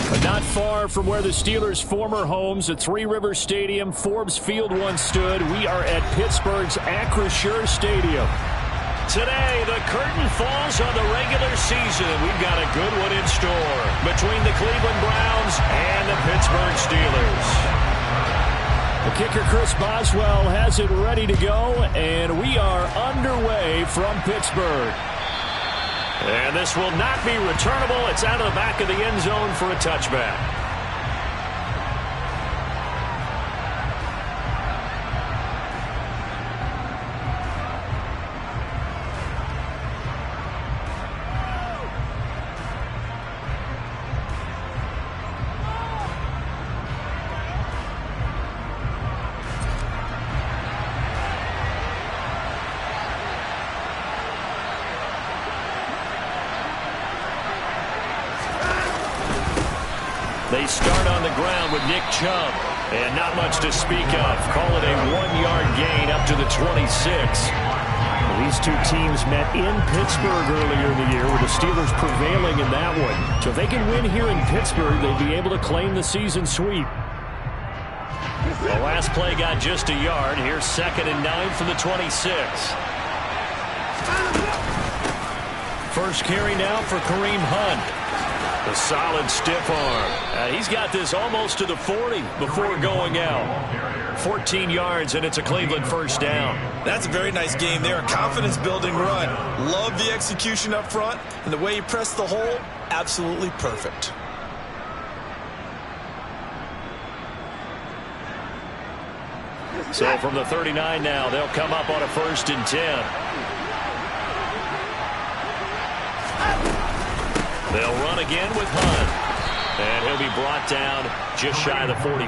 But not far from where the Steelers' former homes at Three Rivers Stadium, Forbes Field once stood, we are at Pittsburgh's Acrisure Stadium. Today, the curtain falls on the regular season. We've got a good one in store between the Cleveland Browns and the Pittsburgh Steelers. The kicker, Chris Boswell, has it ready to go, and we are underway from Pittsburgh. And this will not be returnable. It's out of the back of the end zone for a touchback. They start on the ground with Nick Chubb, and not much to speak of. Call it a 1-yard gain up to the 26. These two teams met in Pittsburgh earlier in the year, with the Steelers prevailing in that one. So if they can win here in Pittsburgh, they'd be able to claim the season sweep. The last play got just a yard. Here's 2nd and 9 from the 26. First carry now for Kareem Hunt. A solid stiff arm. He's got this almost to the 40 before going out. 14 yards, and it's a Cleveland first down. That's a very nice game there. A confidence-building run. Love the execution up front, and the way he pressed the hole, absolutely perfect. So from the 39 now, they'll come up on a 1st and 10. They'll run again with Hunt. And he'll be brought down just shy of the 45.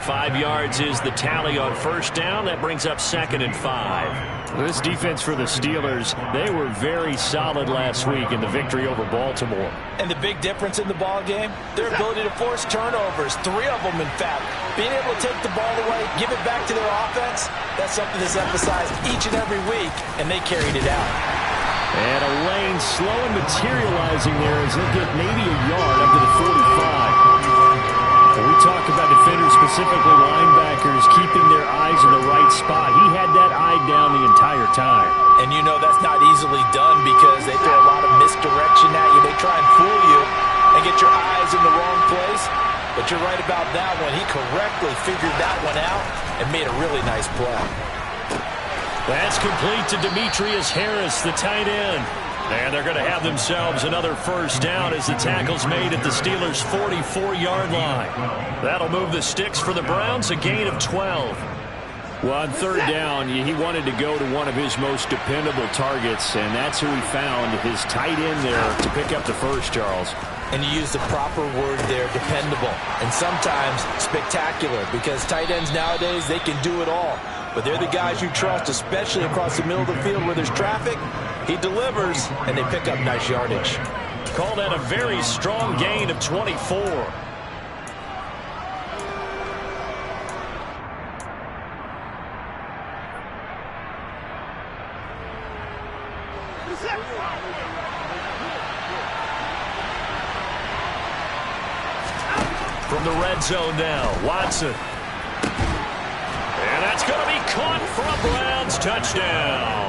5 yards is the tally on first down. That brings up 2nd and 5. This defense for the Steelers, they were very solid last week in the victory over Baltimore. And the big difference in the ball game, their ability to force turnovers. 3 of them, in fact. Being able to take the ball away, give it back to their offense, that's something that's emphasized each and every week, and they carried it out. And a lane slow and materializing there as they'll get maybe a yard up to the 45. When we talk about defenders, specifically linebackers, keeping their eyes in the right spot, he had that eye down the entire time. And you know that's not easily done because they throw a lot of misdirection at you. They try and fool you and get your eyes in the wrong place. But you're right about that one. He correctly figured that one out and made a really nice play. That's complete to Demetrius Harris, the tight end. And they're going to have themselves another first down as the tackle's made at the Steelers' 44-yard line. That'll move the sticks for the Browns, a gain of 12. Well, on 3rd down, he wanted to go to one of his most dependable targets, and that's who he found, his tight end there, to pick up the first, Charles. And you use the proper word there, dependable, and sometimes spectacular, because tight ends nowadays, they can do it all. But they're the guys you trust, especially across the middle of the field where there's traffic. He delivers, and they pick up nice yardage. Call that a very strong gain of 24. From the red zone now, Watson. And that's going to be caught for a Browns touchdown.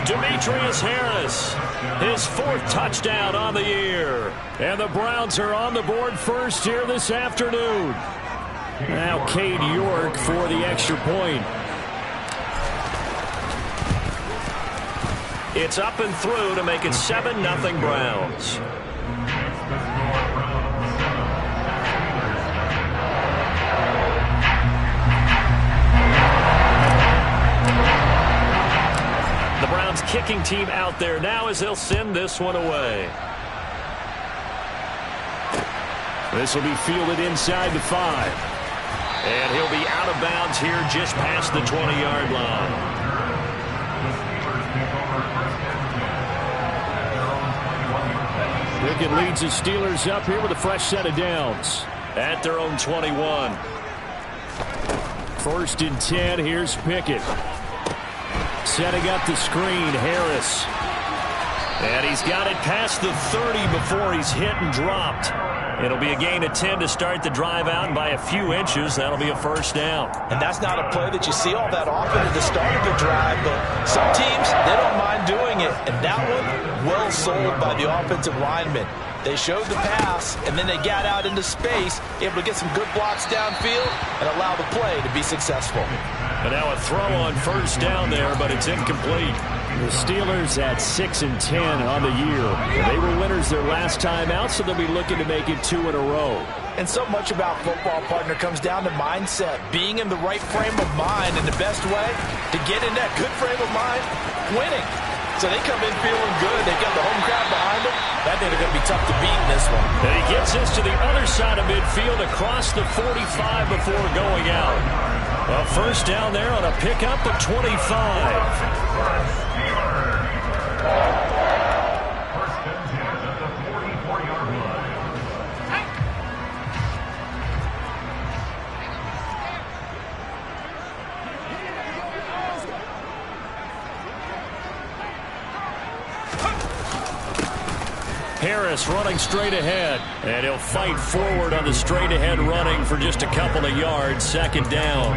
Demetrius Harris, his 4th touchdown on the year. And the Browns are on the board first here this afternoon. Now Cade York for the extra point. It's up and through to make it 7-0 Browns. The Browns kicking team out there now as they'll send this one away. This will be fielded inside the 5. And he'll be out of bounds here just past the 20-yard line. Pickett leads the Steelers up here with a fresh set of downs at their own 21. 1st and 10. Here's Pickett. Setting up the screen, Harris. And he's got it past the 30 before he's hit and dropped. It'll be a gain of 10 to start the drive out, and by a few inches, that'll be a first down. And that's not a play that you see all that often at the start of a drive, but some teams, they don't mind doing it. And that one, well sold by the offensive lineman. They showed the pass, and then they got out into space, able to get some good blocks downfield and allow the play to be successful. And now a throw on first down there, but it's incomplete. The Steelers at 6-10 on the year. They were winners their last time out, so they'll be looking to make it 2 in a row. And so much about football, partner, comes down to mindset, being in the right frame of mind, and the best way to get in that good frame of mind, winning. So they come in feeling good. They've got the home crowd behind them. That they're going to be tough to beat in this one. And he gets this to the other side of midfield across the 45 before going out. A first down there on a pickup at 25. Harris running straight ahead, and he'll fight forward on the straight-ahead running for just a couple of yards. Second down.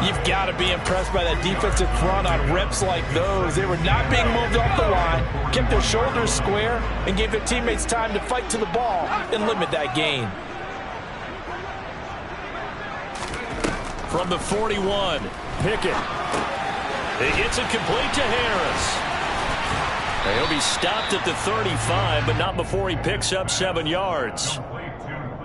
You've got to be impressed by that defensive front on reps like those. They were not being moved off the line, kept their shoulders square, and gave their teammates time to fight to the ball and limit that gain. From the 41, Pickett. He gets it complete to Harris. He'll be stopped at the 35, but not before he picks up 7 yards.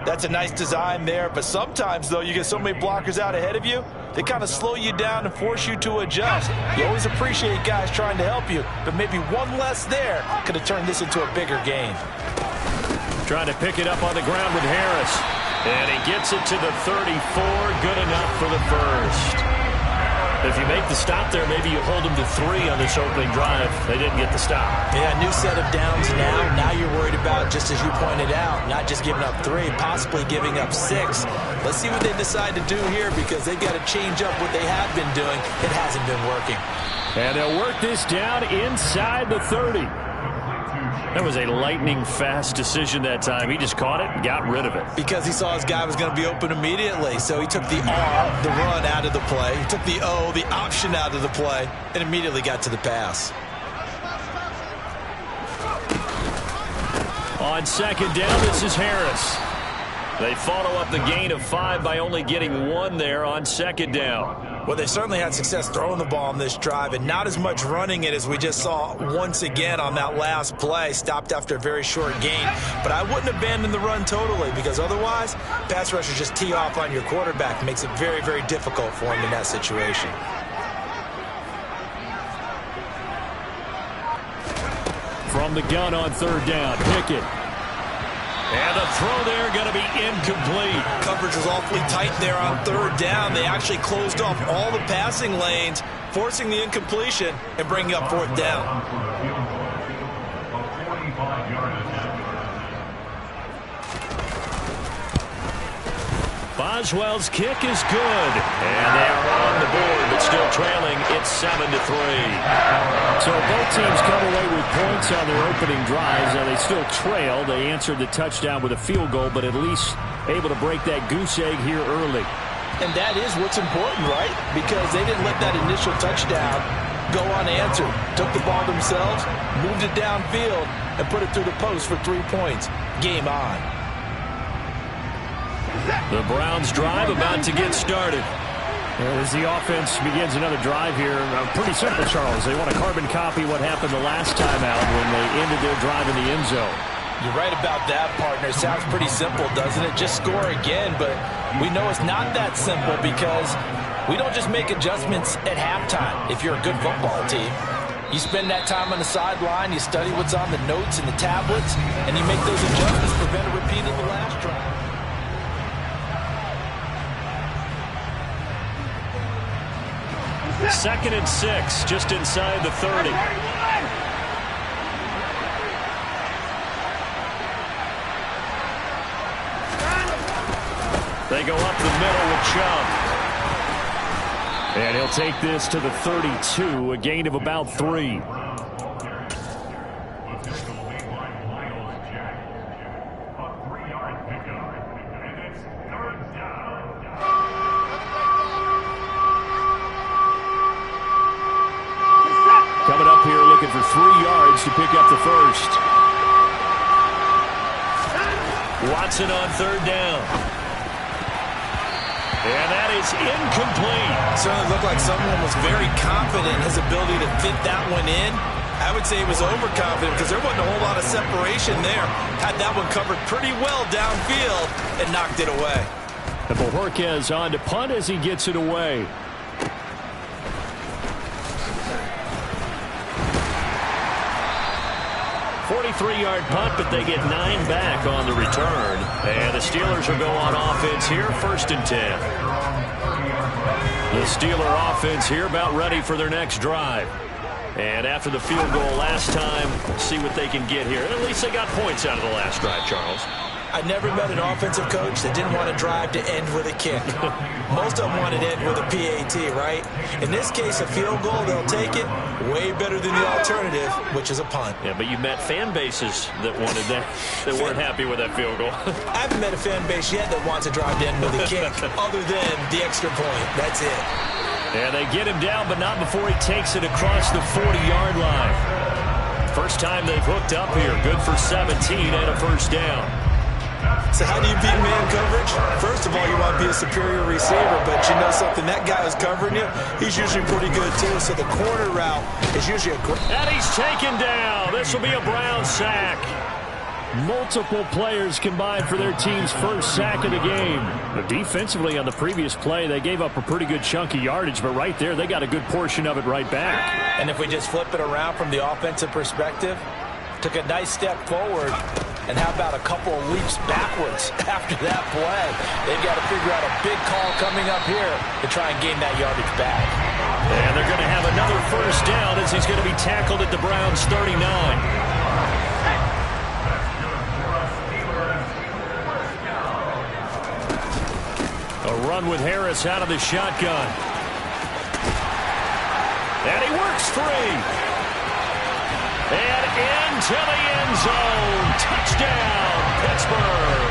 That's a nice design there, but sometimes, though, you get so many blockers out ahead of you, they kind of slow you down and force you to adjust. You always appreciate guys trying to help you, but maybe one less there could have turned this into a bigger gain. Trying to pick it up on the ground with Harris. And he gets it to the 34, good enough for the first. If you make the stop there, maybe you hold them to 3 on this opening drive. They didn't get the stop. Yeah, new set of downs now. Now you're worried about, just as you pointed out, not just giving up 3, possibly giving up 6. Let's see what they decide to do here, because they've got to change up what they have been doing. It hasn't been working. And they'll work this down inside the 30. That was a lightning-fast decision that time. He just caught it and got rid of it. Because he saw his guy was going to be open immediately. So he took the R, the run, out of the play. He took the O, the option, out of the play, and immediately got to the pass. On second down, this is Harris. They follow up the gain of 5 by only getting 1 there on second down. Well, they certainly had success throwing the ball on this drive, and not as much running it as we just saw once again on that last play. Stopped after a very short gain. But I wouldn't abandon the run totally, because otherwise, pass rushers just tee off on your quarterback. Makes it very, very difficult for him in that situation. From the gun on third down, Pickett. And the throw there going to be incomplete. Coverage was awfully tight there on third down. They actually closed off all the passing lanes, forcing the incompletion and bringing up fourth down. Boswell's kick is good. And they are on the board, but still trailing. It's 7-3. So both teams come away with points on their opening drives. Now they still trail. They answered the touchdown with a field goal, but at least able to break that goose egg here early. And that is what's important, right? Because they didn't let that initial touchdown go unanswered. Took the ball themselves, moved it downfield, and put it through the post for 3 points. Game on. The Browns drive about to get started. As the offense begins another drive here, pretty simple, Charles. They want to carbon copy what happened the last time out when they ended their drive in the end zone. You're right about that, partner. Sounds pretty simple, doesn't it? Just score again, but we know it's not that simple, because we don't just make adjustments at halftime if you're a good football team. You spend that time on the sideline, you study what's on the notes and the tablets, and you make those adjustments to prevent a repeat of the last drive. Second and 6, just inside the 30. They go up the middle with Chubb. And he'll take this to the 32, a gain of about 3. for 3 yards to pick up the first. Watson on third down. And that is incomplete. Certainly looked like someone was very confident in his ability to fit that one in. I would say he was overconfident because there wasn't a whole lot of separation there. Had that one covered pretty well downfield and knocked it away. And Bojorquez on to punt as he gets it away. Three-yard punt, but they get 9 back on the return. And the Steelers will go on offense here, 1st and 10. The Steeler offense here about ready for their next drive. And after the field goal last time, see what they can get here. And at least they got points out of the last drive, Charles. I never met an offensive coach that didn't want to drive to end with a kick. Most of them wanted to end with a PAT, right? In this case, a field goal, they'll take it. Way better than the alternative, which is a punt. Yeah, but you met fan bases that wanted that, that weren't happy with that field goal. I haven't met a fan base yet that wants to drive to end with a kick, other than the extra point. That's it. And they get him down, but not before he takes it across the 40-yard line. First time they've hooked up here. Good for 17 and a first down. So how do you beat man coverage? First of all, you want to be a superior receiver, but you know something, that guy who's covering you, he's usually pretty good too. So the corner route is usually a great. And he's taken down. This will be a Brown sack. Multiple players combined for their team's first sack of the game. Defensively on the previous play, they gave up a pretty good chunk of yardage, but right there, they got a good portion of it right back. And if we just flip it around from the offensive perspective, took a nice step forward, and how about a couple of leaps backwards after that play? They've got to figure out a big call coming up here to try and gain that yardage back. And they're going to have another first down as he's going to be tackled at the Browns' 39. A run with Harris out of the shotgun. And he works free. And into the end zone. Touchdown, Pittsburgh.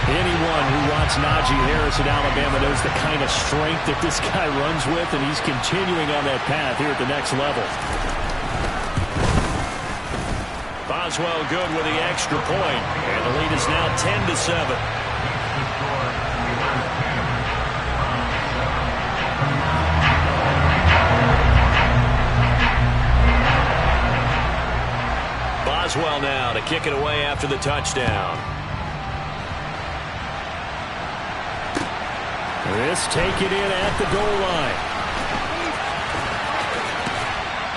Anyone who wants Najee Harris at Alabama knows the kind of strength that this guy runs with, and he's continuing on that path here at the next level. Boswell good with the extra point, and the lead is now 10-7. Boswell now to kick it away after the touchdown. This take it in at the goal line.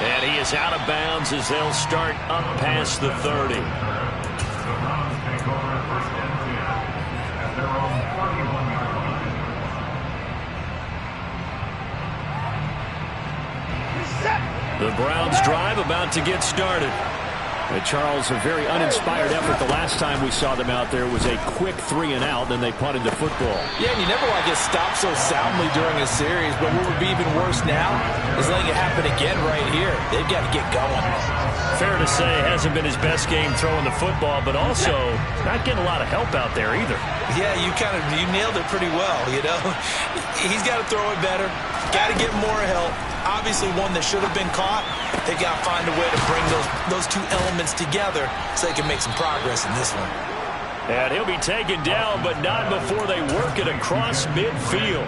And he is out of bounds as they'll start up past the 30. The Browns drive about to get started. Charles, a very uninspired effort the last time we saw them out there was a quick 3 and out, then they punted the football. Yeah, and you never want to get stopped so soundly during a series, but what would be even worse now is letting it happen again right here. They've got to get going. Fair to say, hasn't been his best game throwing the football, but also not getting a lot of help out there either. Yeah, you nailed it pretty well, you know. He's got to throw it better, got to get more help. Obviously one that should have been caught. They got to find a way to bring those two elements together so they can make some progress in this one. And he'll be taken down, but not before they work it across midfield.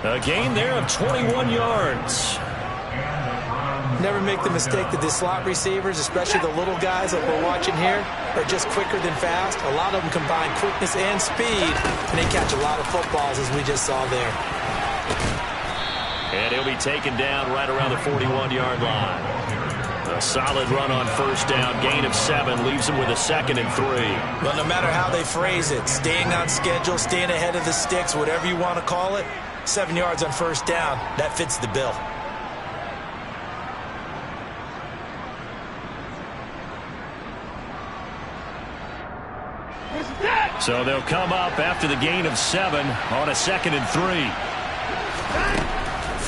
A gain there of 21 yards. Never make the mistake that the slot receivers, especially the little guys that we're watching here, are just quicker than fast. A lot of them combine quickness and speed, and they catch a lot of footballs, as we just saw there. And he'll be taken down right around the 41-yard line. A solid run on first down. Gain of 7 leaves him with a 2nd and 3. Well, no matter how they phrase it, staying on schedule, staying ahead of the sticks, whatever you want to call it, 7 yards on first down, that fits the bill. So they'll come up after the gain of 7 on a 2nd and 3.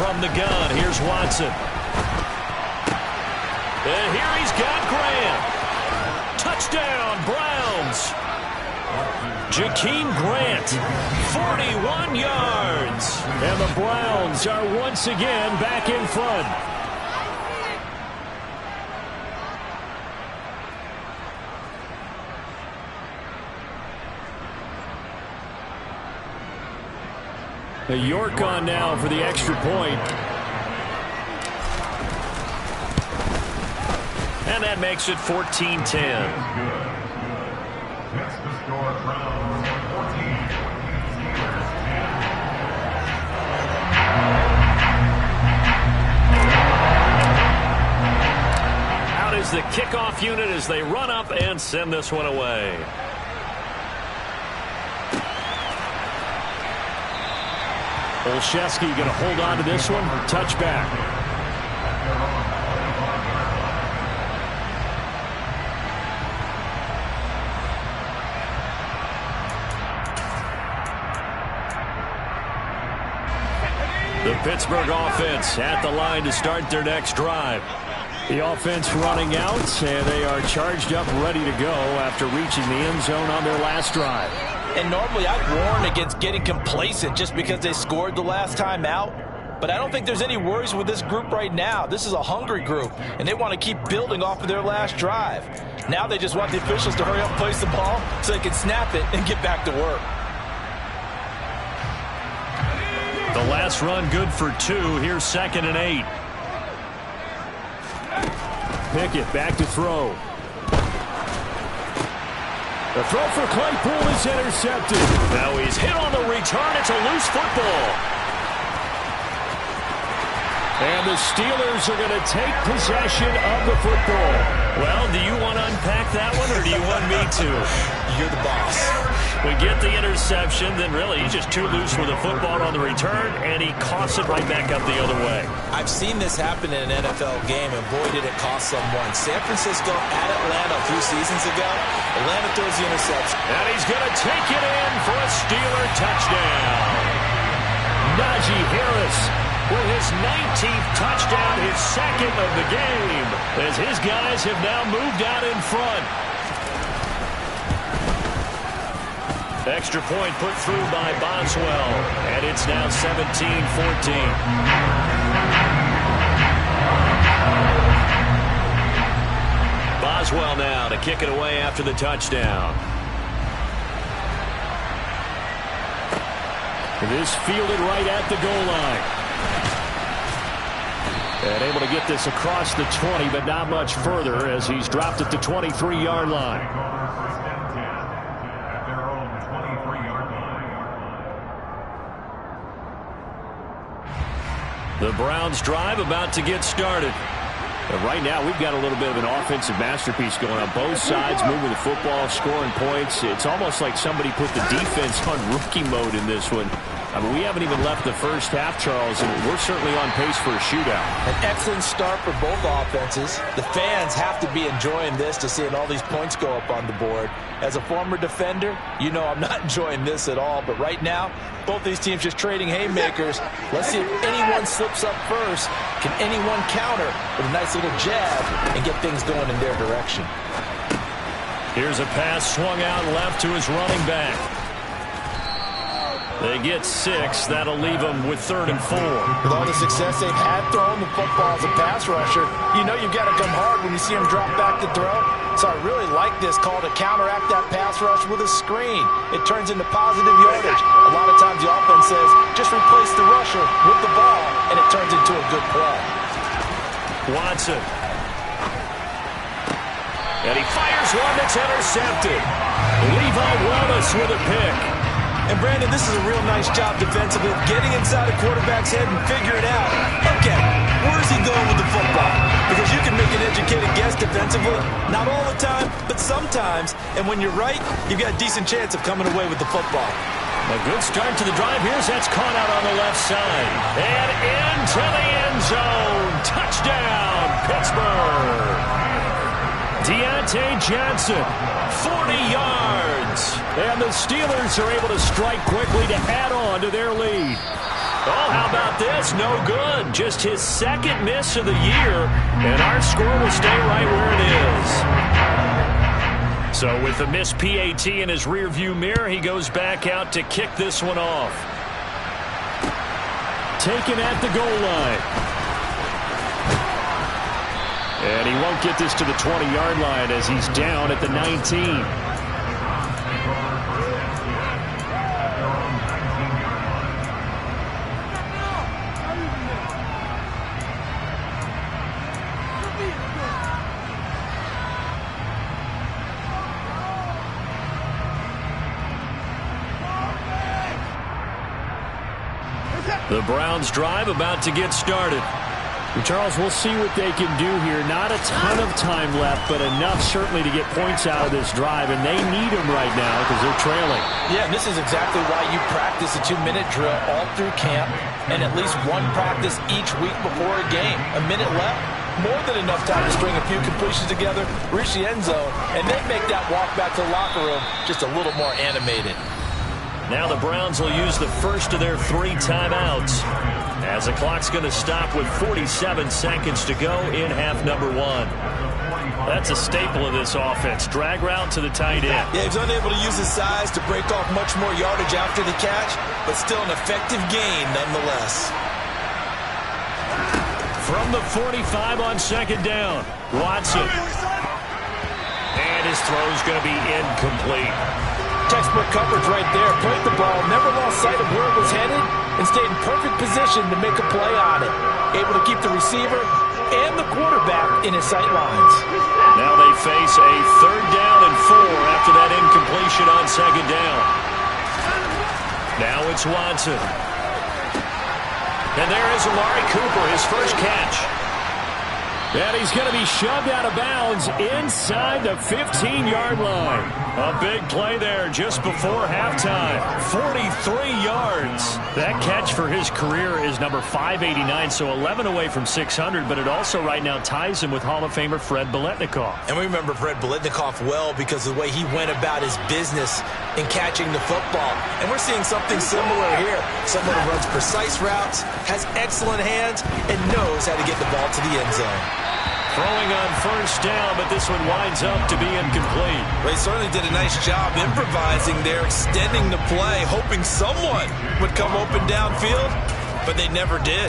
From the gun, here's Watson. And here he's got Grant. Touchdown, Browns. Jakeem Grant, 41 yards. And the Browns are once again back in front. York on now for the extra point. And that makes it 14-10. Out is the kickoff unit as they run up and send this one away. Olszewski going to hold on to this one. Touchback. The Pittsburgh offense at the line to start their next drive. The offense running out, and they are charged up, ready to go after reaching the end zone on their last drive. And normally I'd warn against getting complacent just because they scored the last time out. But I don't think there's any worries with this group right now. This is a hungry group, and they want to keep building off of their last drive. Now they just want the officials to hurry up and place the ball so they can snap it and get back to work. The last run good for 2. Here's 2nd and 8. Pickett back to throw. The throw for Claypool is intercepted. Now he's hit on the return. It's a loose football. And the Steelers are going to take possession of the football. Well, do you want to unpack that one, or do you want me to? You're the boss. We get the interception, then really he's just too loose with the football on the return, and he coughs it right back up the other way. I've seen this happen in an NFL game, and boy, did it cost someone. San Francisco at Atlanta a few seasons ago. Atlanta throws the interception. And he's going to take it in for a Steeler touchdown. Najee Harris with his 19th touchdown, his 2nd of the game, as his guys have now moved out in front. Extra point put through by Boswell, and it's now 17-14. Boswell now to kick it away after the touchdown. This fielded right at the goal line. And able to get this across the 20, but not much further as he's dropped at the 23-yard line. The Browns drive about to get started. But right now, we've got a little bit of an offensive masterpiece going on. Both sides moving the football, scoring points. It's almost like somebody put the defense on rookie mode in this one. I mean, we haven't even left the first half, Charles, and we're certainly on pace for a shootout. An excellent start for both offenses. The fans have to be enjoying this to seeing all these points go up on the board. As a former defender, you know I'm not enjoying this at all. But right now, both these teams just trading haymakers. Let's see if anyone slips up first. Can anyone counter with a nice little jab and get things going in their direction? Here's a pass swung out left to his running back. They get 6. That'll leave them with 3rd and 4. With all the success they've had throwing the football as a pass rusher, you know you've got to come hard when you see them drop back to throw. So I really like this call to counteract that pass rush with a screen. It turns into positive yardage. A lot of times the offense says, just replace the rusher with the ball, and it turns into a good play. Watson. And he fires one that's intercepted. Levi Wallace with a pick. And, Brandon, this is a real nice job defensively, getting inside a quarterback's head and figuring out, okay, where's he going with the football? Because you can make an educated guess defensively, not all the time, but sometimes. And when you're right, you've got a decent chance of coming away with the football. A good start to the drive. Here's that's caught out on the left side. And into the end zone. Touchdown, Pittsburgh. Deontay Johnson, 40 yards. And the Steelers are able to strike quickly to add on to their lead. Oh, how about this? No good. Just his 2nd miss of the year. And our score will stay right where it is. So with the missed PAT in his rearview mirror, he goes back out to kick this one off. Taken at the goal line. And he won't get this to the 20-yard line as he's down at the 19. The Browns drive about to get started. And Charles, we'll see what they can do here. Not a ton of time left, but enough certainly to get points out of this drive, and they need them right now because they're trailing. Yeah, and this is exactly why you practice a 2-minute drill all through camp and at least one practice each week before a game. A minute left, more than enough time to string a few completions together, reach the end zone, and then make that walk back to the locker room just a little more animated. Now the Browns will use the first of their 3 timeouts, as the clock's going to stop with 47 seconds to go in half number 1. That's a staple of this offense. Drag route to the tight end. Yeah, he's unable to use his size to break off much more yardage after the catch, but still an effective gain nonetheless. From the 45 on second down, Watson. And his throw's going to be incomplete. Textbook coverage right there. Played the ball, never lost sight of where it was headed, and stayed in perfect position to make a play on it. Able to keep the receiver and the quarterback in his sight lines. Now they face a 3rd down and 4 after that incompletion on second down. Now it's Watson. And there is Amari Cooper, his first catch. And he's going to be shoved out of bounds inside the 15-yard line. A big play there just before halftime. 43 yards. That catch for his career is number 589, so 11 away from 600, but it also right now ties him with Hall of Famer Fred Biletnikoff. And we remember Fred Biletnikoff well because of the way he went about his business in catching the football. And we're seeing something similar here. Someone who runs precise routes, has excellent hands, and knows how to get the ball to the end zone. Throwing on first down, but this one winds up to be incomplete. They certainly did a nice job improvising there, extending the play, hoping someone would come open downfield, but they never did.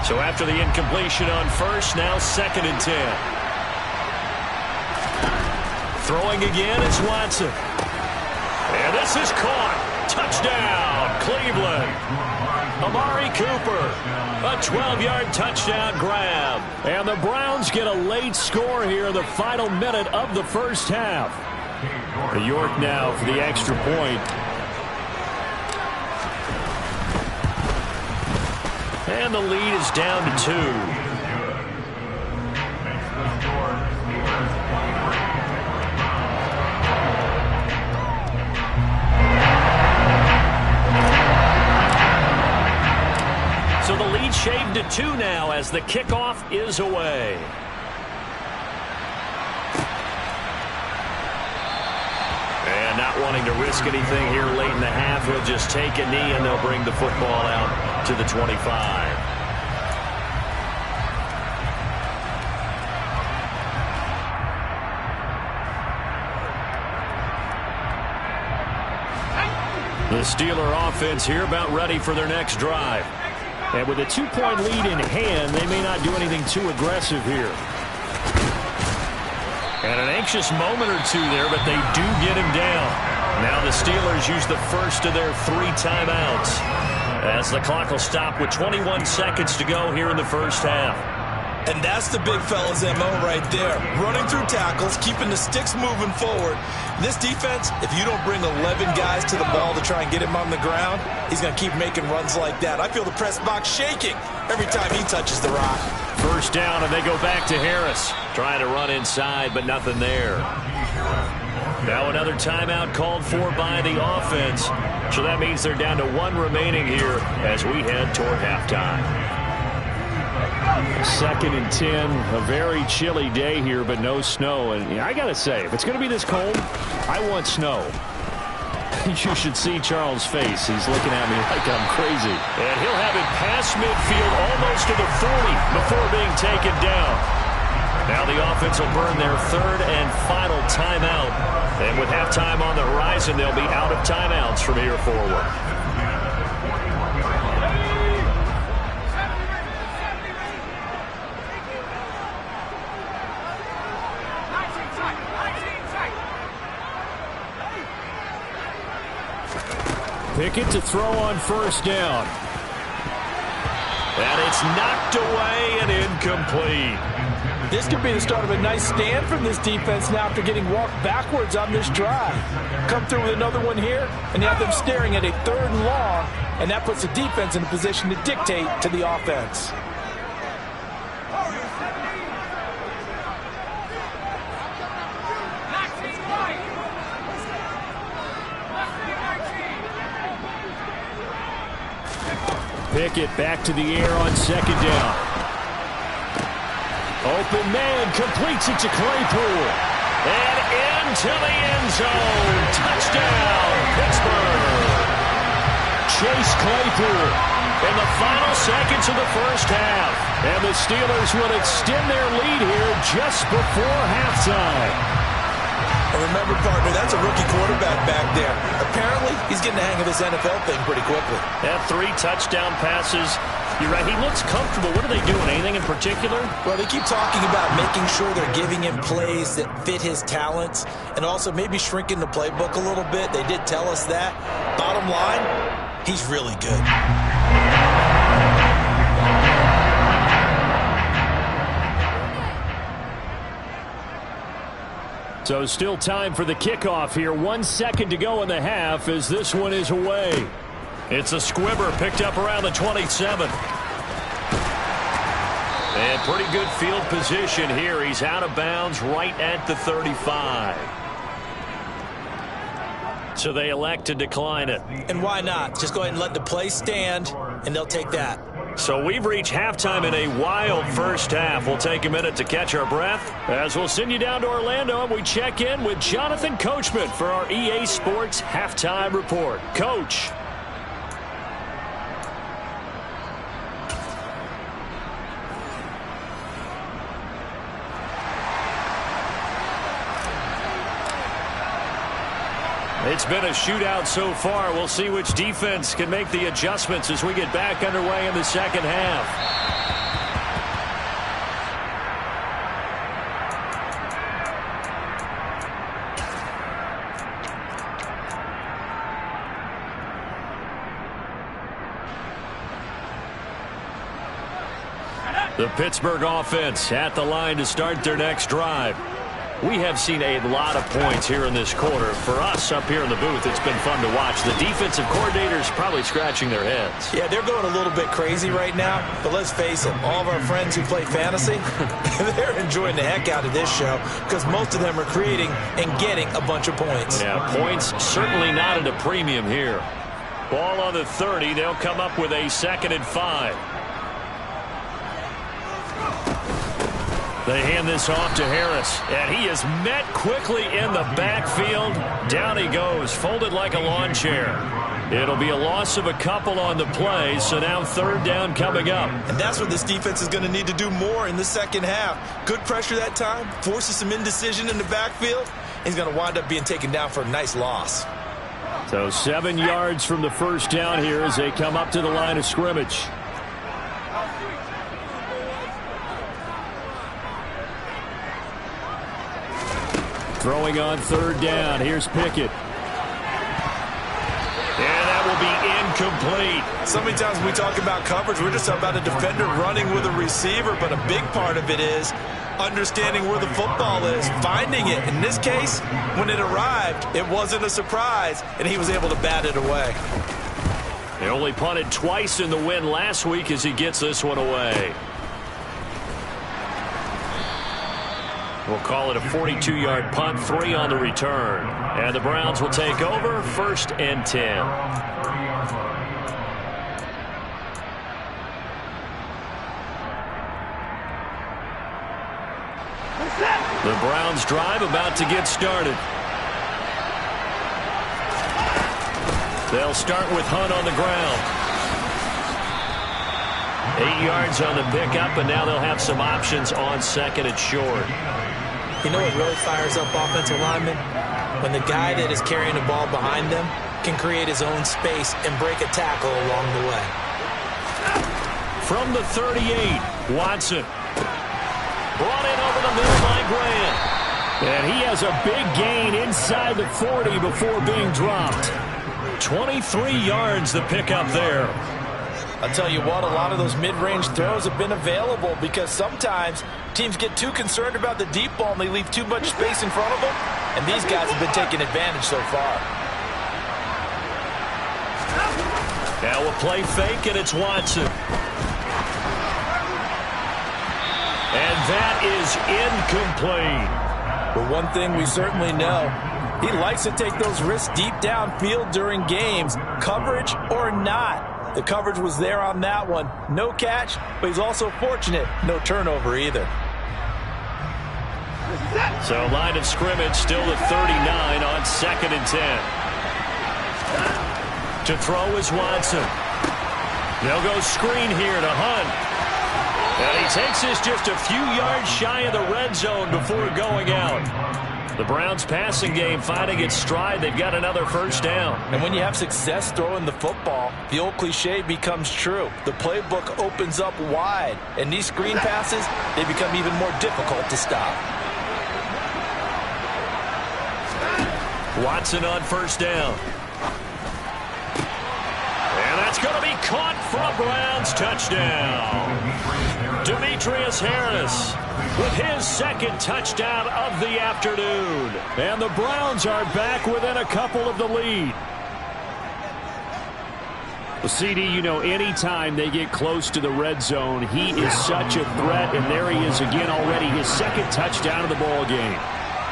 So after the incompletion on first, now 2nd and 10. Throwing again, it's Watson. And this is caught. Touchdown, Cleveland. Amari Cooper, a 12-yard touchdown grab. And the Browns get a late score here in the final minute of the first half. York now for the extra point. And the lead is down to 2. So the lead shaved to 2 now as the kickoff is away. And not wanting to risk anything here late in the half, he'll just take a knee and they'll bring the football out to the 25. The Steeler offense here about ready for their next drive. And with a 2-point lead in hand, they may not do anything too aggressive here. And an anxious moment or 2 there, but they do get him down. Now the Steelers use the first of their 3 timeouts, as the clock will stop with 21 seconds to go here in the first half. And that's the big fella's MO right there. Running through tackles, keeping the sticks moving forward. This defense, if you don't bring 11 guys to the ball to try and get him on the ground, he's going to keep making runs like that. I feel the press box shaking every time he touches the rock. First down, and they go back to Harris. Trying to run inside, but nothing there. Now another timeout called for by the offense. So that means they're down to 1 remaining here as we head toward halftime. 2nd and 10, a very chilly day here, but no snow. And I got to say, if it's going to be this cold, I want snow. You should see Charles' face. He's looking at me like I'm crazy. And he'll have it past midfield, almost to the 40 before being taken down. Now the offense will burn their 3rd and final timeout. And with halftime on the horizon, they'll be out of timeouts from here forward. Pickett to throw on first down. And it's knocked away and incomplete. This could be the start of a nice stand from this defense now after getting walked backwards on this drive. Come through with another one here, and you have them staring at a 3rd and long, and that puts the defense in a position to dictate to the offense. Pickett back to the air on 2nd down. Open man completes it to Claypool. And into the end zone. Touchdown, Pittsburgh. Chase Claypool in the final seconds of the first half. And the Steelers will extend their lead here just before halftime. And remember, partner, that's a rookie quarterback back there. Apparently, he's getting the hang of this NFL thing pretty quickly. Yeah, 3 touchdown passes. You're right, he looks comfortable. What are they doing? Anything in particular? Well, they keep talking about making sure they're giving him plays that fit his talents and also maybe shrinking the playbook a little bit. They did tell us that. Bottom line, he's really good. So still time for the kickoff here. 1 second to go in the half as this one is away. It's a squibber picked up around the 27. And pretty good field position here. He's out of bounds right at the 35. So they elect to decline it. And why not? Just go ahead and let the play stand, and they'll take that. So we've reached halftime in a wild first half. We'll take a minute to catch our breath as we'll send you down to Orlando and we check in with Jonathan Coachman for our EA Sports Halftime Report. Coach. It's been a shootout so far. We'll see which defense can make the adjustments as we get back underway in the second half. The Pittsburgh offense at the line to start their next drive. We have seen a lot of points here in this quarter. For us up here in the booth, it's been fun to watch. The defensive coordinators probably scratching their heads. Yeah, they're going a little bit crazy right now. But let's face it, all of our friends who play fantasy, they're enjoying the heck out of this show because most of them are creating and getting a bunch of points. Yeah, points certainly not at a premium here. Ball on the 30. They'll come up with a 2nd and 5. They hand this off to Harris, and he is met quickly in the backfield. Down he goes, folded like a lawn chair. It'll be a loss of a couple on the play, so now 3rd down coming up. And that's what this defense is going to need to do more in the second half. Good pressure that time, forces some indecision in the backfield. He's going to wind up being taken down for a nice loss. So 7 yards from the first down here as they come up to the line of scrimmage. Throwing on 3rd down. Here's Pickett. And that will be incomplete. So many times when we talk about coverage, we're just talking about a defender running with a receiver, but a big part of it is understanding where the football is, finding it. In this case, when it arrived, it wasn't a surprise, and he was able to bat it away. He only punted twice in the win last week as he gets this one away. We'll call it a 42-yard punt, 3 on the return. And the Browns will take over, 1st and 10. The Browns drive about to get started. They'll start with Hunt on the ground. 8 yards on the pickup, and now they'll have some options on 2nd and short. You know what really fires up offensive linemen? When the guy that is carrying the ball behind them can create his own space and break a tackle along the way. From the 38, Watson. Brought in over the middle by Graham. And he has a big gain inside the 40 before being dropped. 23 yards the pickup there. I'll tell you what, a lot of those mid-range throws have been available because sometimes teams get too concerned about the deep ball and they leave too much space in front of them, and these guys have been taking advantage so far. Now a play fake, and it's Watson. And that is incomplete. But one thing we certainly know, he likes to take those risks deep downfield during games, coverage or not. The coverage was there on that one. No catch, but he's also fortunate. No turnover either. So line of scrimmage still at 39 on 2nd and 10. To throw is Watson. They'll go screen here to Hunt. And he takes this just a few yards shy of the red zone before going out. The Browns passing game finding its stride. They've got another first down. And when you have success throwing the football, the old cliche becomes true. The playbook opens up wide. And these screen passes, they become even more difficult to stop. Watson on first down. And that's going to be caught for a Browns touchdown. Demetrius Harris with his second touchdown of the afternoon. And the Browns are back within a couple of the lead. Well, CD, you know, anytime they get close to the red zone, he is such a threat. And there he is again already, his second touchdown of the ball game.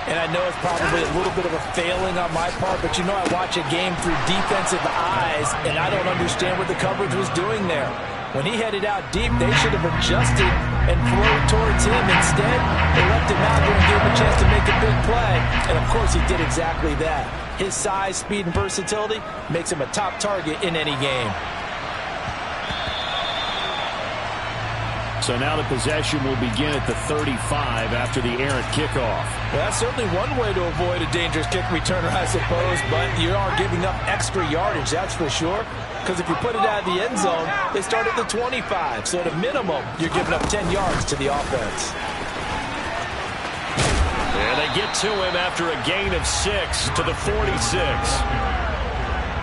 And I know it's probably a little bit of a failing on my part, but you know I watch a game through defensive eyes, and I don't understand what the coverage was doing there. When he headed out deep, they should have adjusted and thrown towards him. Instead, they left him out there and gave him a chance to make a big play. And, of course, he did exactly that. His size, speed, and versatility makes him a top target in any game. So now the possession will begin at the 35 after the errant kickoff. Well, that's certainly one way to avoid a dangerous kick returner, I suppose, but you are giving up extra yardage, that's for sure. Because if you put it out of the end zone, they start at the 25. So at a minimum, you're giving up 10 yards to the offense. And they get to him after a gain of 6 to the 46.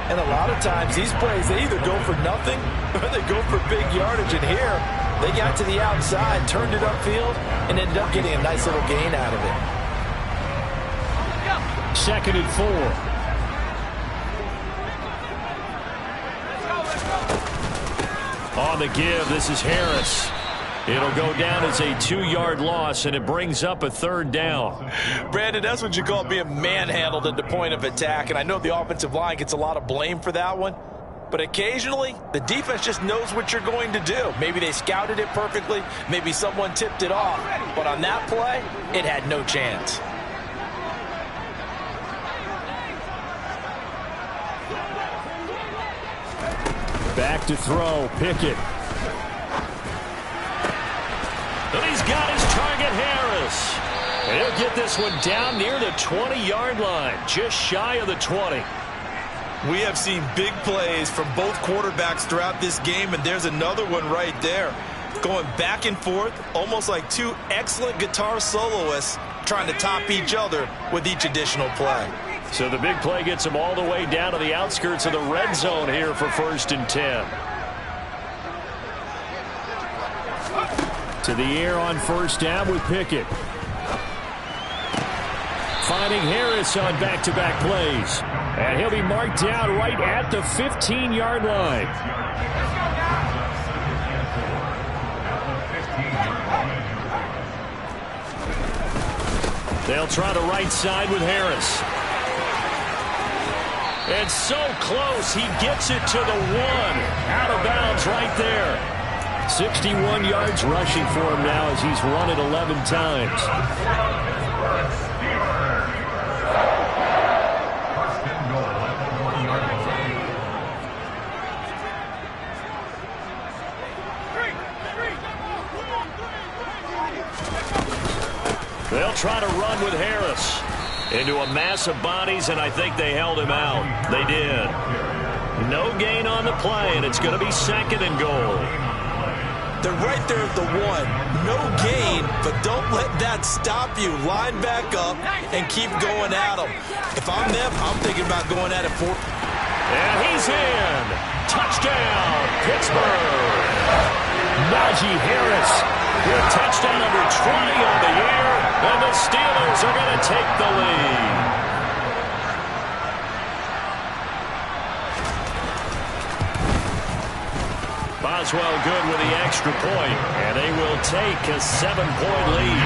And a lot of times, these plays, they either go for nothing or they go for big yardage. And here, they got to the outside, turned it upfield, and ended up getting a nice little gain out of it. 2nd and 4. On the give, this is Harris. It'll go down as a 2-yard loss, and it brings up a 3rd down. Brandon, that's what you call being manhandled at the point of attack, and I know the offensive line gets a lot of blame for that one, but occasionally the defense just knows what you're going to do. Maybe they scouted it perfectly, maybe someone tipped it off, but on that play, it had no chance. Back to throw, Pickett. And he's got his target, Harris. And he'll get this one down near the 20-yard line, just shy of the 20. We have seen big plays from both quarterbacks throughout this game, and there's another one right there. Going back and forth, almost like two excellent guitar soloists trying to top each other with each additional play. So the big play gets him all the way down to the outskirts of the red zone here for 1st and 10. To the air on 1st down with Pickett. Finding Harris on back-to-back plays. And he'll be marked down right at the 15-yard line. They'll try the right side with Harris. And so close, he gets it to the 1. Out of bounds right there. 61 yards rushing for him now as he's run it 11 times. They'll try to run with Harris. Into a mass of bodies, and I think they held him out. They did. No gain on the play, and it's going to be 2nd and goal. They're right there at the 1. No gain, but don't let that stop you. Line back up and keep going at them. If I'm them, I'm thinking about going at it for. And he's in. Touchdown, Pittsburgh. Najee Harris with touchdown number 20 on the year, and the Steelers are going to take the lead. Boswell good with the extra point, and they will take a 7-point lead.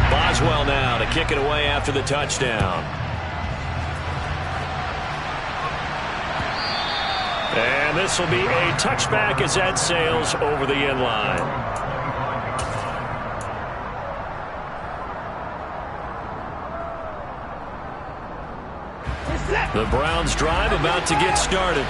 Boswell now to kick it away after the touchdown. And this will be a touchback as that sails over the end line. The Browns drive about to get started.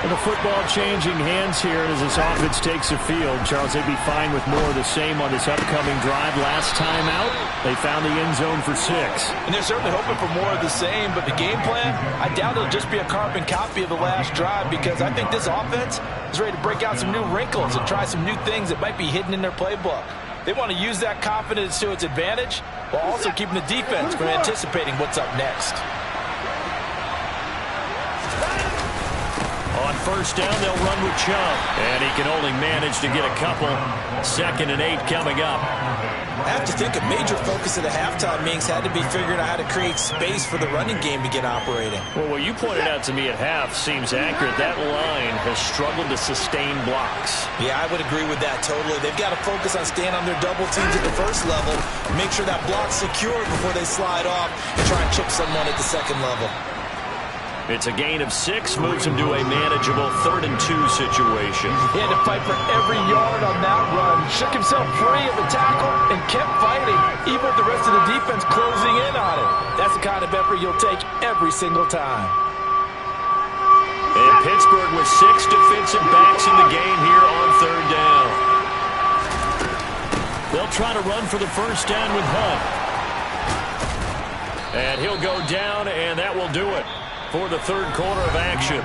And the football changing hands here as this offense takes the field. Charles, they'd be fine with more of the same on this upcoming drive. Last time out, they found the end zone for 6. And they're certainly hoping for more of the same, but the game plan, I doubt it'll just be a carbon copy of the last drive, because I think this offense is ready to break out some new wrinkles and try some new things that might be hidden in their playbook. They want to use that confidence to its advantage while also keeping the defense from anticipating what's up next. On first down, they'll run with Chubb. And he can only manage to get a couple. 2nd and 8 coming up. I have to think a major focus of the halftime meetings had to be figuring out how to create space for the running game to get operating. Well, what you pointed out to me at half seems accurate. That line has struggled to sustain blocks. Yeah, I would agree with that totally. They've got to focus on staying on their double teams at the first level, make sure that block's secure before they slide off and try and chip someone at the second level. It's a gain of 6, moves him to a manageable 3rd and 2 situation. He had to fight for every yard on that run. Shook himself free of the tackle and kept fighting, even with the rest of the defense closing in on him. That's the kind of effort you'll take every single time. And Pittsburgh with 6 defensive backs in the game here on 3rd down. They'll try to run for the first down with Hunt. And he'll go down, and that will do it for the 3rd quarter of action.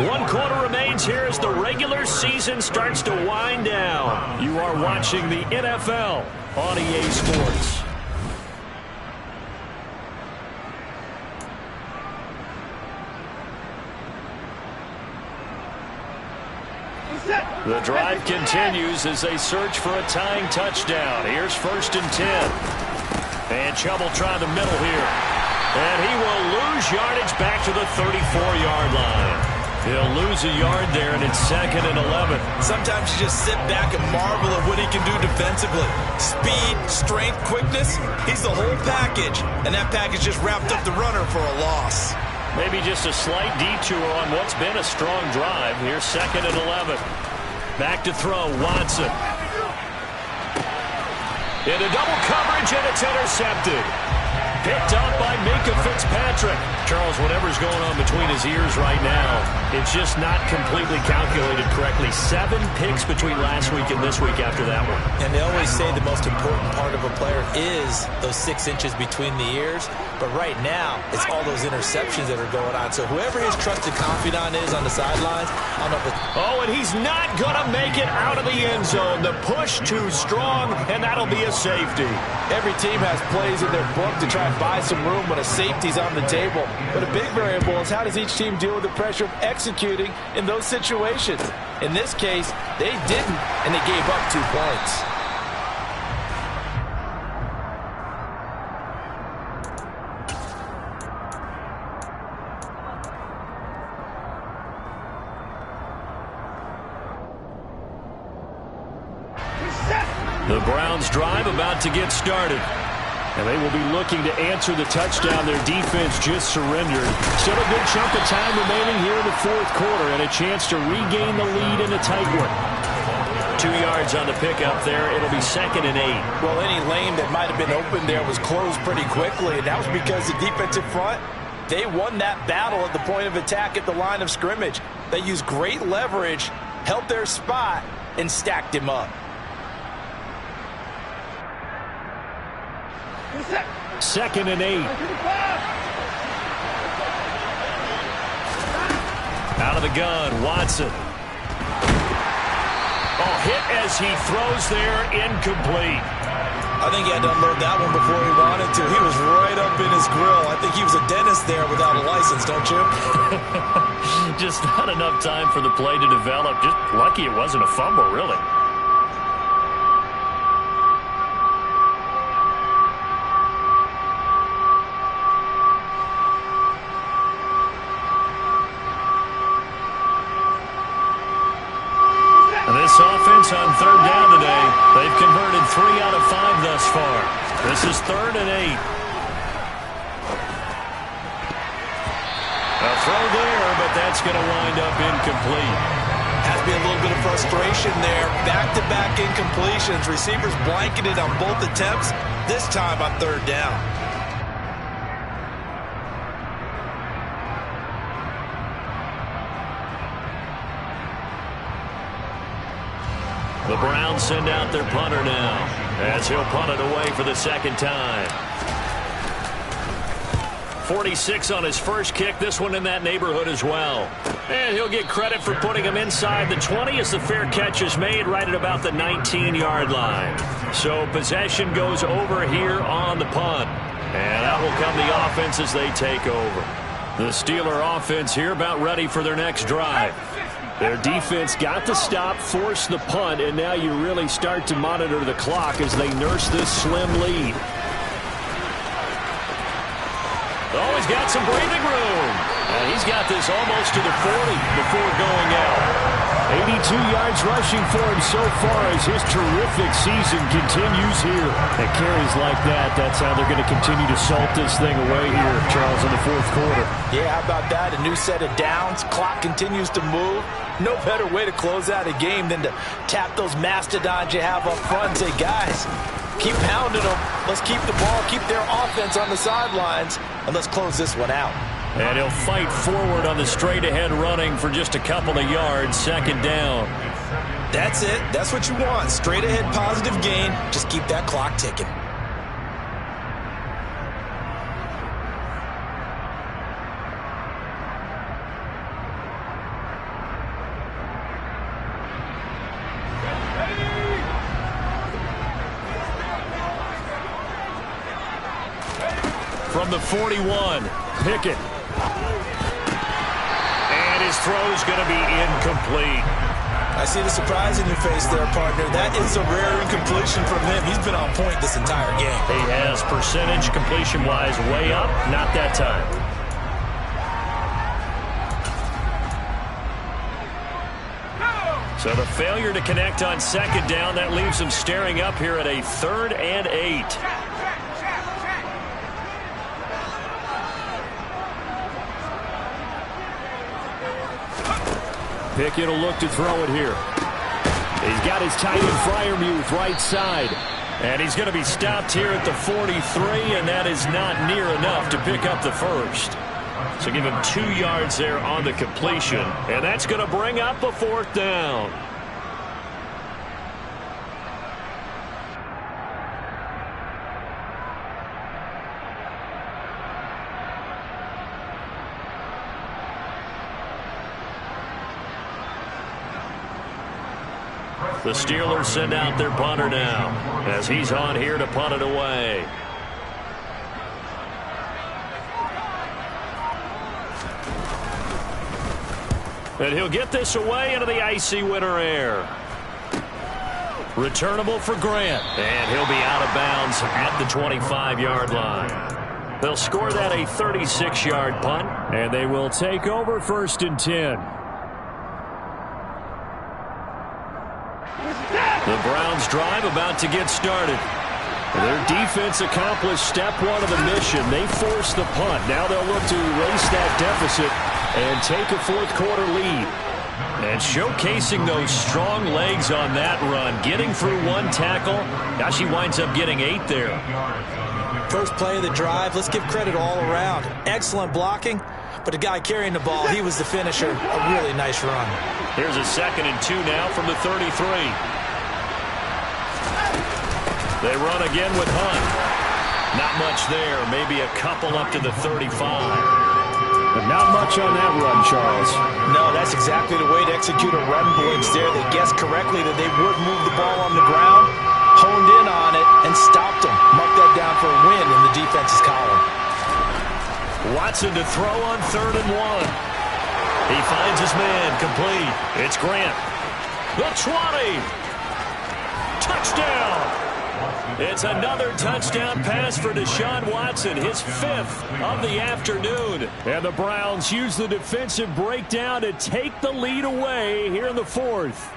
1 quarter remains here as the regular season starts to wind down. You are watching the NFL on EA Sports. The drive continues as they search for a tying touchdown. Here's 1st and 10. And Chubb will try the middle here. And he will lose yardage back to the 34-yard line. He'll lose a yard there, and it's 2nd and 11. Sometimes you just sit back and marvel at what he can do defensively. Speed, strength, quickness, he's the whole package. And that package just wrapped up the runner for a loss. Maybe just a slight detour on what's been a strong drive. Here's 2nd and 11. Back to throw, Watson. Into double coverage, and it's intercepted. Picked up by Minkah Fitzpatrick. Charles, whatever's going on between his ears right now, it's just not completely calculated correctly. 7 picks between last week and this week after that one. And they always say the most important part of a player is those 6 inches between the ears. But right now, it's all those interceptions that are going on. So whoever his trusted confidant is on the sidelines, I don't know if it's... Oh, and he's not going to make it out of the end zone. The push too strong, and that'll be a safety. Every team has plays in their book to try and buy some room when a safety's on the table. But a big variable is how does each team deal with the pressure of executing in those situations. In this case, they didn't, and they gave up 2 points. The Browns drive about to get started. And they will be looking to answer the touchdown their defense just surrendered. Still a good chunk of time remaining here in the 4th quarter and a chance to regain the lead in a tight one. 2 yards on the pickup there. It'll be 2nd and 8. Well, any lane that might have been open there was closed pretty quickly, and that was because the defensive front, they won that battle at the point of attack at the line of scrimmage. They used great leverage, held their spot, and stacked him up. 2nd and 8. Out of the gun, Watson. Oh, hit as he throws there, incomplete. I think he had to unload that one before he wanted to. He was right up in his grill. I think he was a dentist there without a license, don't you? Just not enough time for the play to develop. Just lucky it wasn't a fumble, really. This offense on third down today, they've converted 3 out of 5 thus far. This is 3rd and 8. A throw there, but that's going to wind up incomplete. Has to be a little bit of frustration there. Back-to-back incompletions. Receivers blanketed on both attempts, this time on 3rd down. The Browns send out their punter now, as he'll punt it away for the 2nd time. 46 on his first kick, this one in that neighborhood as well. And he'll get credit for putting him inside the 20 as the fair catch is made right at about the 19-yard line. So possession goes over here on the punt. And out will come the offense as they take over. The Steeler offense here about ready for their next drive. Their defense got the stop, forced the punt, and now you really start to monitor the clock as they nurse this slim lead. Oh, he's got some breathing room. And he's got this almost to the 40 before going out. 82 yards rushing for him so far as his terrific season continues here. And carries like that, that's how they're going to continue to salt this thing away here, Charles, in the 4th quarter. Yeah, how about that? A new set of downs. Clock continues to move. No better way to close out a game than to tap those mastodons you have up front and say, guys, keep pounding them. Let's keep the ball, keep their offense on the sidelines, and let's close this one out. And he'll fight forward on the straight-ahead running for just a couple of yards, 2nd down. That's it. That's what you want. Straight-ahead positive gain. Just keep that clock ticking. From the 41, Pickett. And his throw's going to be incomplete. I see the surprise in your face there, partner. That is a rare incompletion from him. He's been on point this entire game. He has percentage completion-wise way up. Not that time. So the failure to connect on 2nd down, that leaves him staring up here at a 3rd and 8. Pickett will look to throw it here. He's got his tight end Freiermuth right side. And he's going to be stopped here at the 43, and that is not near enough to pick up the first. So give him 2 yards there on the completion. And that's going to bring up a 4th down. The Steelers send out their punter now as he's on here to punt it away. And he'll get this away into the icy winter air. Returnable for Grant. And he'll be out of bounds at the 25-yard line. They'll score that a 36-yard punt. And they will take over 1st and 10. The Browns drive about to get started. Their defense accomplished step 1 of the mission. They forced the punt. Now they'll look to erase that deficit and take a 4th quarter lead. And showcasing those strong legs on that run. Getting through 1 tackle. Gosh, he winds up getting 8 there. First play of the drive. Let's give credit all around. Excellent blocking. But the guy carrying the ball, he was the finisher. A really nice run. Here's a 2nd and 2 now from the 33. They run again with Hunt. Not much there. Maybe a couple up to the 35. But not much on that run, Charles. No, that's exactly the way to execute a run blitz there. They guessed correctly that they would move the ball on the ground. honed in on it and stopped him. Mark that down for a win in the defense's column. Watson to throw on 3rd and 1. He finds his man, complete. It's Grant. The 20. Touchdown. It's another touchdown pass for Deshaun Watson, his 5th of the afternoon. And the Browns use the defensive breakdown to take the lead away here in the 4th.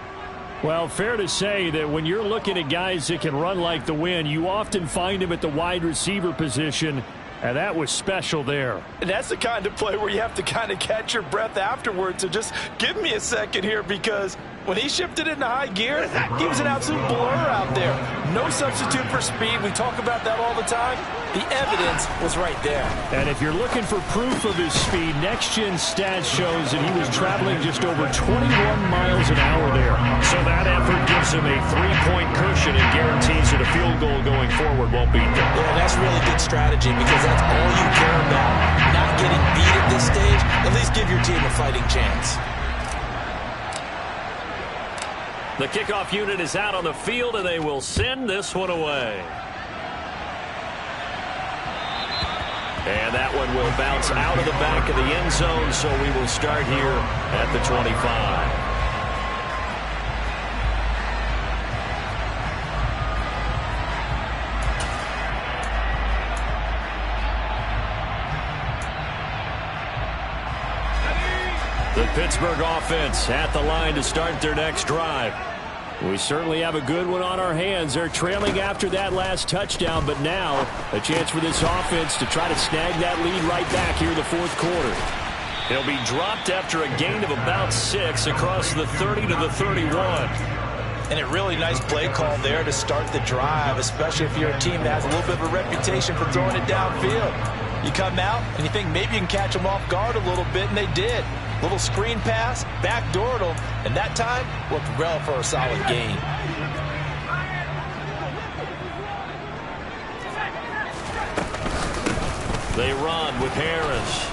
Well, fair to say that when you're looking at guys that can run like the wind, you often find them at the wide receiver position. And that was special there. And that's the kind of play where you have to kind of catch your breath afterwards. So just give me a second here, because when he shifted into high gear, he was an absolute blur out there. No substitute for speed. We talk about that all the time. The evidence was right there. And if you're looking for proof of his speed, Next Gen Stats shows that he was traveling just over 21 miles an hour there. So that effort gives him a 3-point cushion and guarantees that a field goal going forward won't beat them. Yeah, that's really good strategy, because that's all you care about. Not getting beat at this stage. At least give your team a fighting chance. The kickoff unit is out on the field, and they will send this one away. And that one will bounce out of the back of the end zone, so we will start here at the 25. The Pittsburgh offense at the line to start their next drive. We certainly have a good one on our hands. They're trailing after that last touchdown, but now a chance for this offense to try to snag that lead right back here in the 4th quarter. He'll be dropped after a gain of about 6 across the 30 to the 31. And a really nice play call there to start the drive, especially if you're a team that has a little bit of a reputation for throwing it downfield. You come out and you think maybe you can catch them off guard a little bit, and they did. Little screen pass, backdoored them, and that time looked well for a solid gain. They run with Harris.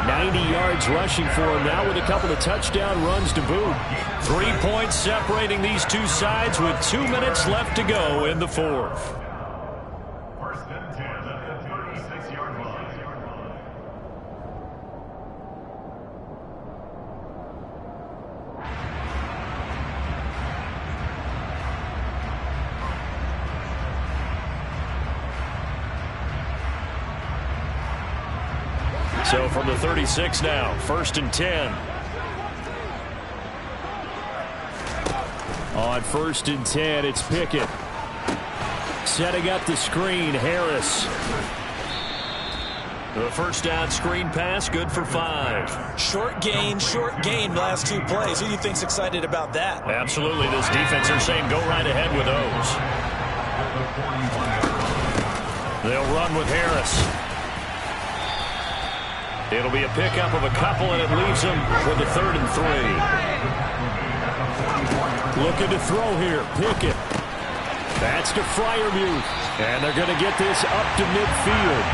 90 yards rushing for him now with a couple of touchdown runs to boot. 3 points separating these two sides with 2 minutes left to go in the 4th. So from the 36 now, 1st and 10. On 1st and 10, it's Pickett. Setting up the screen, Harris. The first down screen pass, good for 5. Short gain, last 2 plays. Who do you think's excited about that? Absolutely. This defense are saying go right ahead with those. They'll run with Harris. It'll be a pickup of a couple, and it leaves them with a 3rd and 3. Looking to throw here, Pickett. That's to Freiermuth. And they're going to get this up to midfield.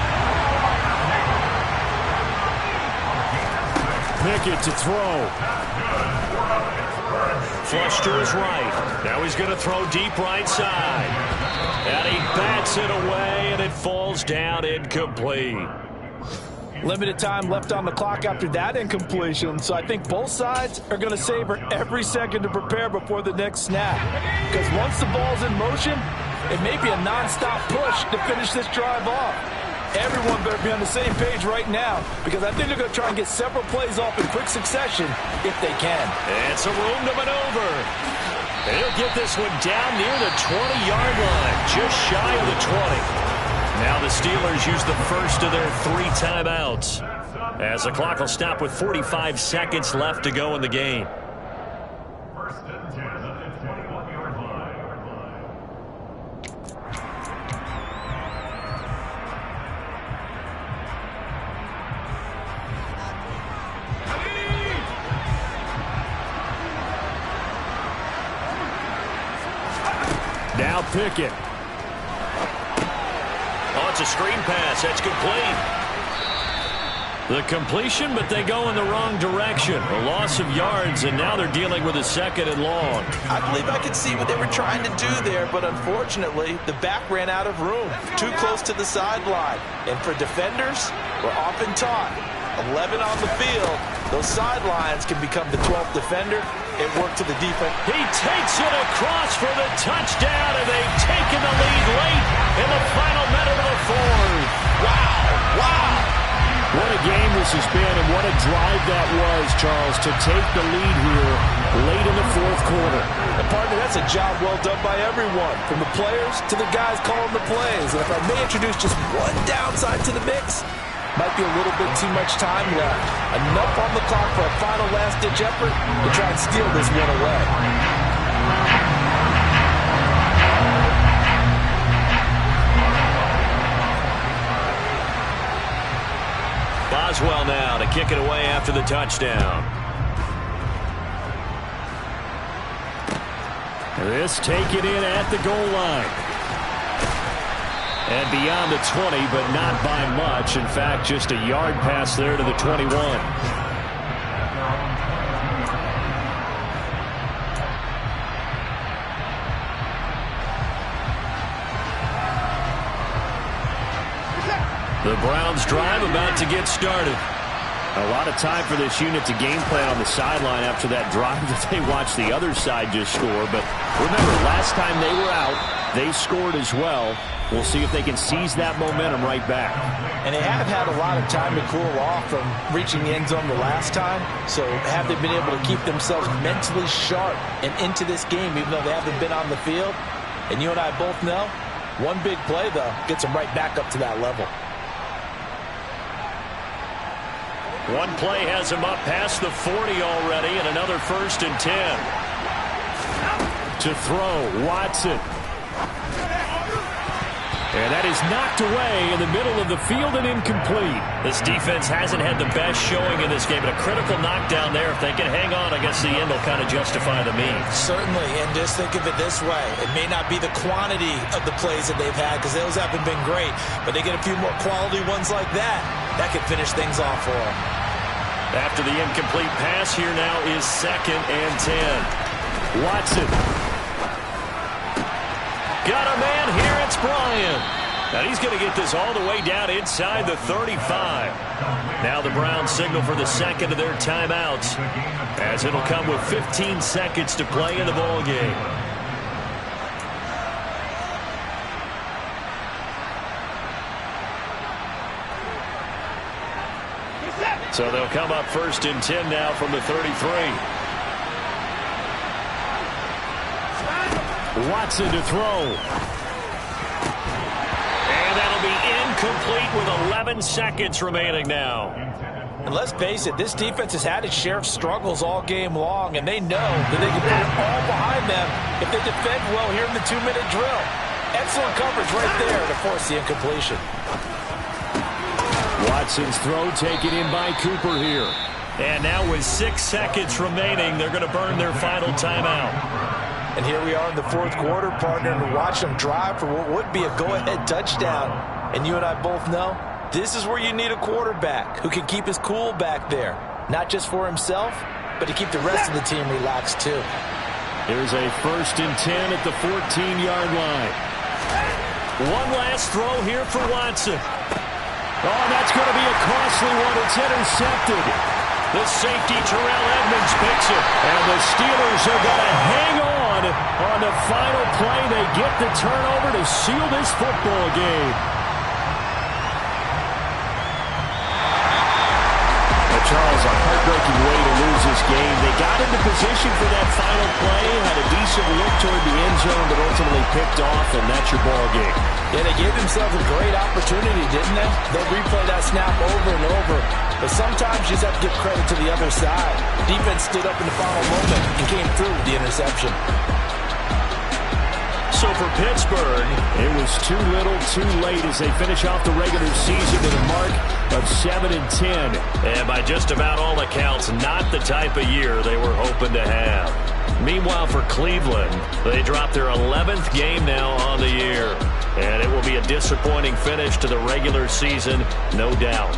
Pickett to throw. Flush to his right. Now he's going to throw deep right side. And he bats it away, and it falls down incomplete. Limited time left on the clock after that incompletion, so I think both sides are going to savor every second to prepare before the next snap. Because once the ball's in motion, it may be a non-stop push to finish this drive off. Everyone better be on the same page right now, because I think they're going to try and get several plays off in quick succession if they can. And some room to maneuver. He'll get this one down near the 20-yard line, just shy of the 20. Now the Steelers use the first of their 3 timeouts, as the clock will stop with 45 seconds left to go in the game. Now Pickett. Oh, it's a screen pass. That's complete. The completion, but they go in the wrong direction. A loss of yards, and now they're dealing with a 2nd and long. I believe I could see what they were trying to do there, but unfortunately, the back ran out of room. Too close to the sideline. And for defenders, we're often taught, 11 on the field, those sidelines can become the 12th defender. It worked to the defense. He takes it across for the touchdown, and they've taken the lead late in the final minute of the 4th. Wow, wow. What a game this has been, and what a drive that was, Charles, to take the lead here late in the 4th quarter. And partner, that's a job well done by everyone, from the players to the guys calling the plays. And if I may introduce just one downside to the mix, might be a little bit too much time left. Enough on the clock for a final last-ditch effort to try and steal this one away. Boswell now to kick it away after the touchdown. This taken in at the goal line. And beyond the 20, but not by much. In fact, just a yard pass there to the 21. The Browns drive about to get started. A lot of time for this unit to game plan on the sideline after that drive that they watched the other side just score. But remember, last time they were out, they scored as well. We'll see if they can seize that momentum right back. And they have had a lot of time to cool off from reaching the end zone the last time. So have they been able to keep themselves mentally sharp and into this game, even though they haven't been on the field? And you and I both know, one big play, though, gets them right back up to that level. One play has him up past the 40 already, and another 1st and 10. To throw, Watson. And that is knocked away in the middle of the field and incomplete. This defense hasn't had the best showing in this game, but a critical knockdown there. If they can hang on, I guess the end will kind of justify the means. Certainly, and just think of it this way. It may not be the quantity of the plays that they've had, because those haven't been great, but they get a few more quality ones like that. That could finish things off for them. After the incomplete pass, here now is 2nd and 10. Watson. Got a man here, it's Bryant. Now he's going to get this all the way down inside the 35. Now the Browns signal for the 2nd of their timeouts, as it'll come with 15 seconds to play in the ball game. So they'll come up 1st and 10 now from the 33. Watson to throw. And that'll be incomplete with 11 seconds remaining now. And let's face it, this defense has had its share of struggles all game long, and they know that they can put it all behind them if they defend well here in the 2-minute drill. Excellent coverage right there to force the incompletion. Watson's throw taken in by Cooper here. And now with 6 seconds remaining, they're going to burn their final timeout. And here we are in the 4th quarter, partner, and watch them drive for what would be a go-ahead touchdown. And you and I both know this is where you need a quarterback who can keep his cool back there. Not just for himself, but to keep the rest of the team relaxed too. Here's a 1st and 10 at the 14-yard line. One last throw here for Watson. Oh, that's going to be a costly one. It's intercepted. The safety, Terrell Edmonds, picks it. And the Steelers are going to hang on the final play. They get the turnover to seal this football game. Charles, a heartbreaking way to lose this game. They got into position for that final play, had a decent look toward the end zone, but ultimately picked off, and that's your ball game. Yeah, they gave themselves a great opportunity, didn't they? They'll replay that snap over and over. But sometimes you just have to give credit to the other side. Defense stood up in the final moment and came through with the interception. So for Pittsburgh, it was too little, too late as they finish off the regular season with a mark of 7-10. And by just about all accounts, not the type of year they were hoping to have. Meanwhile, for Cleveland, they dropped their 11th game now on the year. And it will be a disappointing finish to the regular season, no doubt.